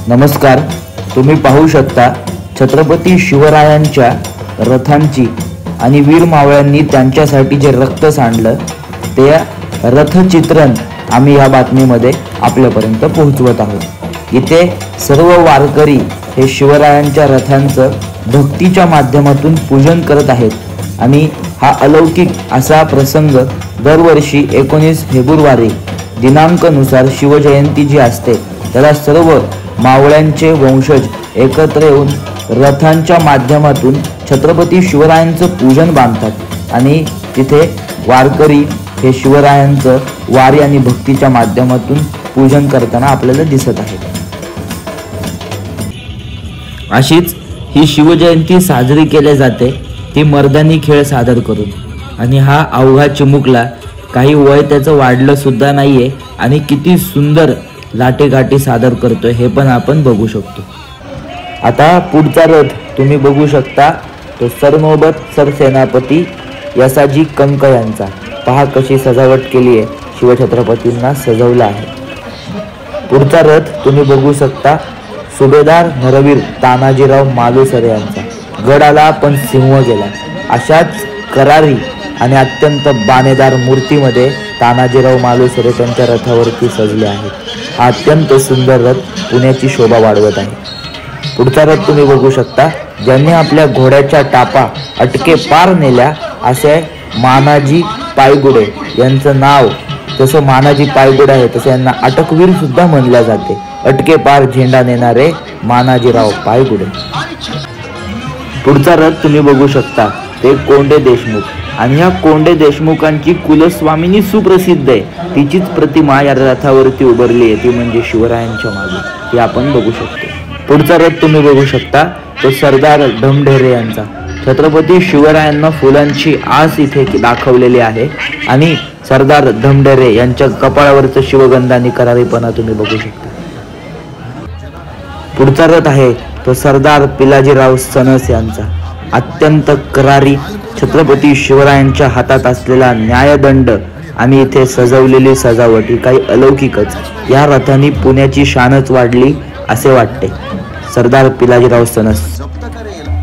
नमस्कार, तुम्ही पाहू शकता छत्रपती शिवरायांच्या रथांची आणि वीर मावळ्यांनी त्यांच्यासाठी जे रक्त सांडलं ते रथचित्रण आम्ही या बातमीमध्ये आपल्यापर्यंत पोहोचवत आहोत। इथे सर्व वारकरी हे शिवरायांच्या रथांचं भक्तीच्या माध्यमातून पूजन करत आहेत आणि हा अलौकिक असा प्रसंग दरवर्षी 19 फेब्रुवारी दिनांकानुसार शिवजयंती जी असते त्याला सर्व मावळ्यांचे वंशज एकत्र येऊन रथांच्या माध्यमातून छत्रपती शिवरायांचं पूजन बांधतात आणि तिथे वारकरी हे शिवरायांचं वारी आणि भक्तीच्या माध्यमातून पूजन करताना आपल्याला दिसत आहे। अशीच ही शिवजयंती साजरी केली जाते ती मर्दानी खेळ सादर करून आणि हा अवघा चिमुकला काही वय त्याचं वाढलं सुद्धा नाहीये आणि किती सुंदर लाटेकाठी सादर करतोय हे पण आपण बघू शकतो। आता पुढचा रथ तुम्ही बघू शकता तो सरनोबत सरसेनापती यसाजी कंक यांचा। पहा कशी सजावट केली आहे, शिवछत्रपतींना सजवलं आहे। पुढचा रथ तुम्ही बघू शकता सुभेदार नरवीर तानाजीराव मालुसरे यांचा। गडाला पण सिंह गेला अशाच करारी आणि अत्यंत बाणेदार मूर्तीमध्ये तानाजीराव मालुसरे त्यांच्या रथावरती सजले आहेत। हा अत्यंत सुंदर रथ पुण्याची शोभा वाढवत आहे। पुढचा रथ तुम्ही बघू शकता ज्यांनी आपल्या घोड्याच्या टापा अटके पार नेल्या असे मानाजी पायगुडे यांचं नाव जसं मानाजी पायगुडे आहे तसं यांना अटकवीर सुद्धा म्हणले जाते। अटके पार झेंडा नेणारे मानाजीराव पायगुडे। पुढचा रथ तुम्ही बघू शकता ते कोंडे देशमुख आणि या कोंडे देशमुखांची कुलस्वामिनी सुप्रसिद्ध आहे, तिचीच प्रतिमा या रथावरती उभारली आहे, ती म्हणजे शिवरायांच्या मागे, ती आपण बघू शकतो। पुढचा रथ तुम्ही बघू शकता तो सरदार ढमढेरे यांचा। छत्रपती शिवरायांना फुलांची आस इथे दाखवलेली आहे आणि सरदार ढमढेरे यांच्या कपाळावरचं शिवगंध आणि करारीपणा तुम्ही बघू शकता। पुढचा रथ आहे तो सरदार पिलाजीराव सणस यांचा। अत्यंत करारी छत्रपती शिवरायांच्या हातात असलेला न्यायदंड आणि इथे सजवलेली सजावट ही काही अलौकिकच। या रथाने पुण्याची शानच वाढली असे वाटते। सरदार पिलाजीराव सणस।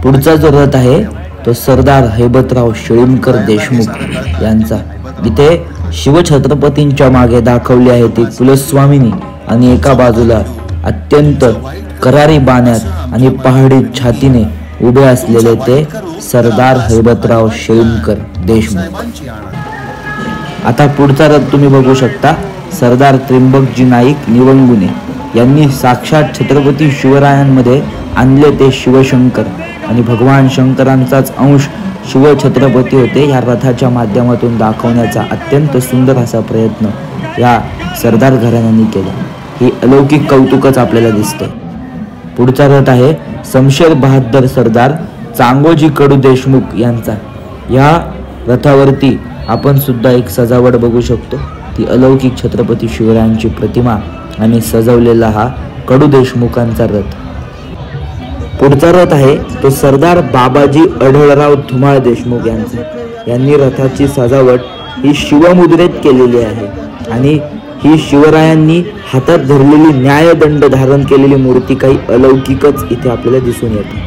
पुढचा जो रथ आहे तो सरदार हैबतराव शिळीमकर देशमुख यांचा। इथे शिवछत्रपतींच्या मागे दाखवली आहे ती कुलस्वामिनी आणि एका बाजूला अत्यंत करारी बाण्यात आणि पहाडी छातीने उभे असलेले ते सरदार हैबतराव शिळीमकर देशमुख। आता पुढचा रथ तुम्ही बघू शकता सरदार त्रिंबकजी नाईक निवंगुने यांनी साक्षात छत्रपती शिवरायांमध्ये आणले ते शिवशंकर आणि भगवान शंकरांचाच अंश शिवछत्रपती होते या रथाच्या माध्यमातून दाखवण्याचा अत्यंत सुंदर असा प्रयत्न या सरदार घराण्यांनी केला। ही अलौकिक कौतुकच आपल्याला दिसते। पुढचा रथ आहे शमशेर बहादर सरदार चांगोजी कडू देशमुख यांचा। या रथावरती आपण सुद्धा एक सजावट बघू शकतो, ती अलौकिक छत्रपती शिवरायांची प्रतिमा आणि सजवलेला हा कडू देशमुखांचा रथ। पुढचा रथ आहे तो सरदार बाबाजी अढळराव धुमाळ देशमुख यांचा। यांनी रथाची सजावट ही शिवमुद्रेत केलेली आहे आणि ही शिवरायांनी हातात धरलेली न्यायदंड धारण केलेली मूर्ती काही अलौकिकच इथे आपल्याला दिसून येते।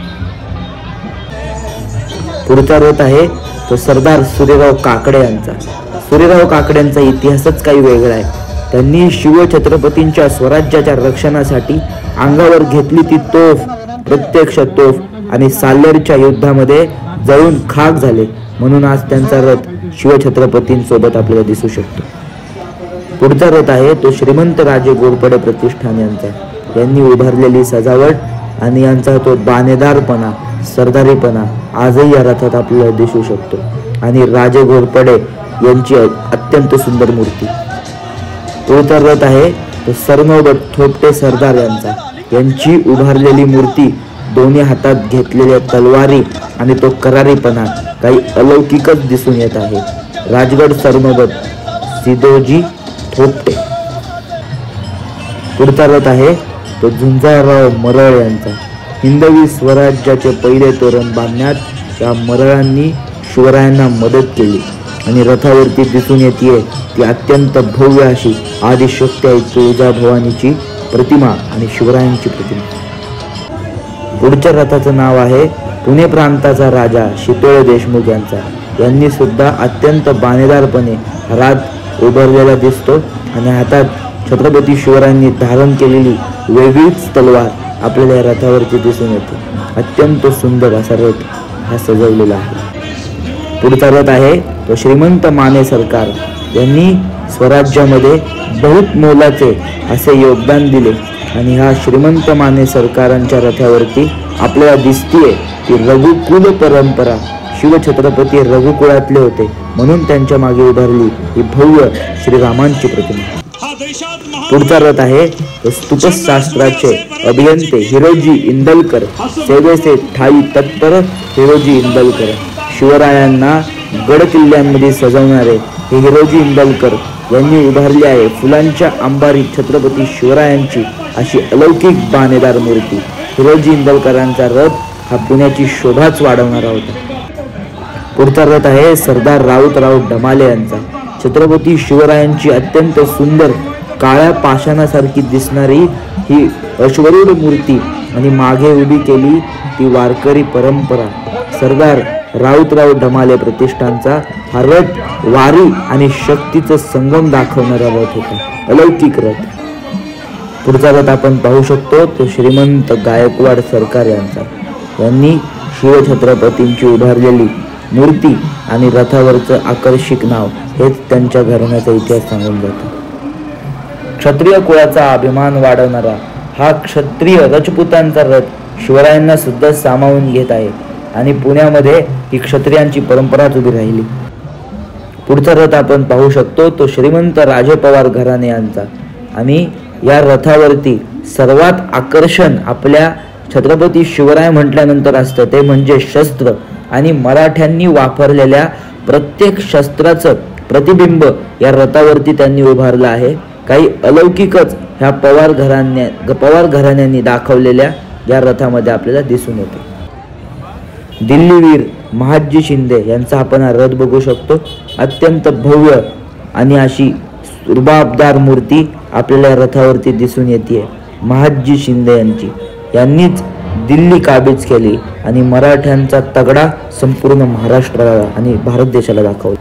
पुढचा रथ आहे तो सरदार सूर्यराव काकडे यांचा। सूर्यराव काकड्यांचा इतिहासच काही वेगळा आहे। त्यांनी शिवछत्रपतींच्या स्वराज्याच्या रक्षणासाठी अंगावर घेतली ती तोफ, प्रत्यक्ष तोफ आणि साल्हेरच्या युद्धामध्ये जळून खाक झाले, म्हणून आज त्यांचा रथ शिवछत्रपतींसोबत आपल्याला दिसू शकतो। पुढचा रथ आहे तो श्रीमंत राजे घोरपडे प्रतिष्ठान यांचा। यांनी उभारलेली सजावट आणि यांचा तो बाणेदारपणा, सरदारीपणा आजही या रथात आपल्याला दिसू शकतो आणि राजे घोरपडे यांची अत्यंत सुंदर मूर्ती। पुढचा रथ आहे तो सरनोबत थोपटे सरदार यांचा। यांची उभारलेली मूर्ती, दोन्ही हातात घेतलेल्या तलवारी आणि तो करारीपणा काही अलौकिकच दिसून येत आहे। राजगड सरनोबत सिदोजी थोपटे। पुढचा रथ आहे तो झुंजारराव मरळ यांचा। हिंदवी स्वराज्याचे पहिले तोरण बांधण्यात या मरळांनी शिवरायांना मदत केली आणि रथावरती दिसून येते ती अत्यंत भव्य अशी आदिशक्ती आई तुळजाभवानीची प्रतिमा आणि शिवरायांची प्रतिमा. पुढच्या रथाचं नाव आहे पुणे प्रांताचा राजा शितोळे देशमुख यांचा. यांनी सुद्धा अत्यंत बाणेदारपणे रथ उभारलेला दिसतो आणि हातात छत्रपती शिवरायांनी धारण केलेली वेगळीच तलवार आपल्याला या रथावरती दिसून येते. अत्यंत सुंदर असा रथ हा सजवलेला आहे. पुढचा रथ आहे तो श्रीमंत माने सरकार. यांनी स्वराज्यामध्ये बहुत मोलाचे असे योगदान दिले आणि ह्या श्रीमंत माने सरकारांच्या रथावरती आपल्याला दिसतीये की रघुकुल परंपरा, शिवछत्रपती रघुकुळातले होते म्हणून त्यांच्या मागे उभारली ही भव्य श्रीरामांची प्रतिमा. पुढचा रथ आहे तो स्तूपशास्त्राचे अभियंते हिरोजी इंदलकर. सेवेचे ठाई तत्पर हिरोजी इंदलकर. शिवरायांना गड किल्ल्यांमध्ये सजवणारे हे हिरोजी इंदलकर यांनी उभारली आहे फुलांच्या अंबारीत छत्रपती शिवरायांची अशी अलौकिक बाणेदार मूर्ती. हिरोजी इंदलकरांचा रथ हा पुण्याची शोभाच वाढवणारा होता. पुढचा रथ आहे सरदार राऊतराव ढमाले यांचा. छत्रपती शिवरायांची अत्यंत सुंदर काळ्या पाषाणासारखी दिसणारी ही अश्वरूढ मूर्ती आणि मागे उभी केली ती वारकरी परंपरा. सरदार राऊतराव ढमाले प्रतिष्ठानचा हा रथ वारी आणि शक्तीचं संगम दाखवणारा रथ होता, अलौकिक रथ. पुढचा रथ आपण पाहू शकतो तो श्रीमंत गायकवाड सरकार यांचा. यांनी शिवछत्रपतींची उभारलेली मूर्ती आणि रथावरचं आकर्षक नाव हेच त्यांच्या घराण्याचा इतिहास सांगून जातो. क्षत्रिय कुळाचा अभिमान वाढवणारा हा क्षत्रिय राजपुतांचा रथ शिवरायांना सुद्धा सामावून घेत आहे आणि पुण्यामध्ये ही क्षत्रियांची परंपराच उभी राहिली. पुढचा रथ आपण पाहू शकतो तो श्रीमंत राजे पवार घराणे यांचा. आणि या रथावरती सर्वात आकर्षण आपल्या छत्रपती शिवराय म्हटल्यानंतर असतं ते म्हणजे शस्त्र आणि मराठ्यांनी वापरलेल्या प्रत्येक शस्त्राचं प्रतिबिंब या रथावरती त्यांनी उभारलं आहे. काही अलौकिकच ह्या पवार घराण्यांनी दाखवलेल्या या रथामध्ये आपल्याला दिसून येते. दिल्लीवीर महादजी शिंदे यांचा आपण हा रथ बघू शकतो. अत्यंत भव्य आणि अशी रुबाबदार मूर्ती आपल्याला रथावरती दिसून येते. महादजी शिंदे यांनीच दिल्ली काबीज केली आणि मराठ्यांचा तगडा संपूर्ण महाराष्ट्राला आणि भारत देशाला दाखवला.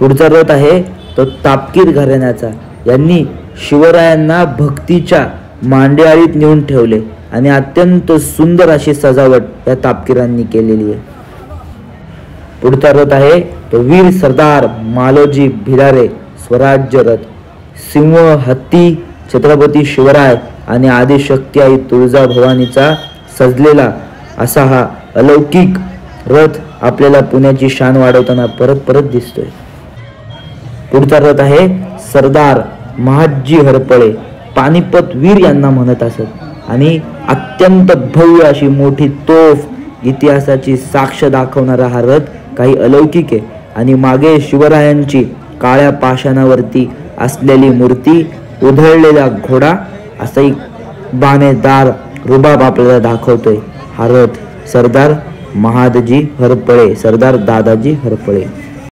पुढचा रथ आहे तो तापकीर घराण्याचा. यांनी शिवरायांना भक्तीच्या मांडियाळीत नेऊन ठेवले आणि अत्यंत सुंदर अशी सजावट या तापकीरांनी केलेली आहे. पुढचा रथ आहे तो वीर सरदार मालोजी भिलारे स्वराज्य रथ. सिंह, हत्ती, छत्रपती शिवराय आणि आदिशक्ती आई तुळजाभवानीचा सजलेला असा हा अलौकिक रथ आपल्याला पुण्याची शान वाढवताना परत दिसतोय. पुढचा रथ आहे सरदार महादजी हरपळे. पानिपत वीर यांना म्हणत असत आणि अत्यंत भव्य अशी मोठी तोफ इतिहासाची साक्ष दाखवणारा हा रथ काही अलौकिक आहे. आणि मागे शिवरायांची काळ्या पाषाणावरती असलेली मूर्ती, उधळलेला घोडा असा एक बाणेदार रुबाब आपल्याला दाखवतोय हा रथ सरदार महादजी हरपळे, सरदार दादाजी हरपळे.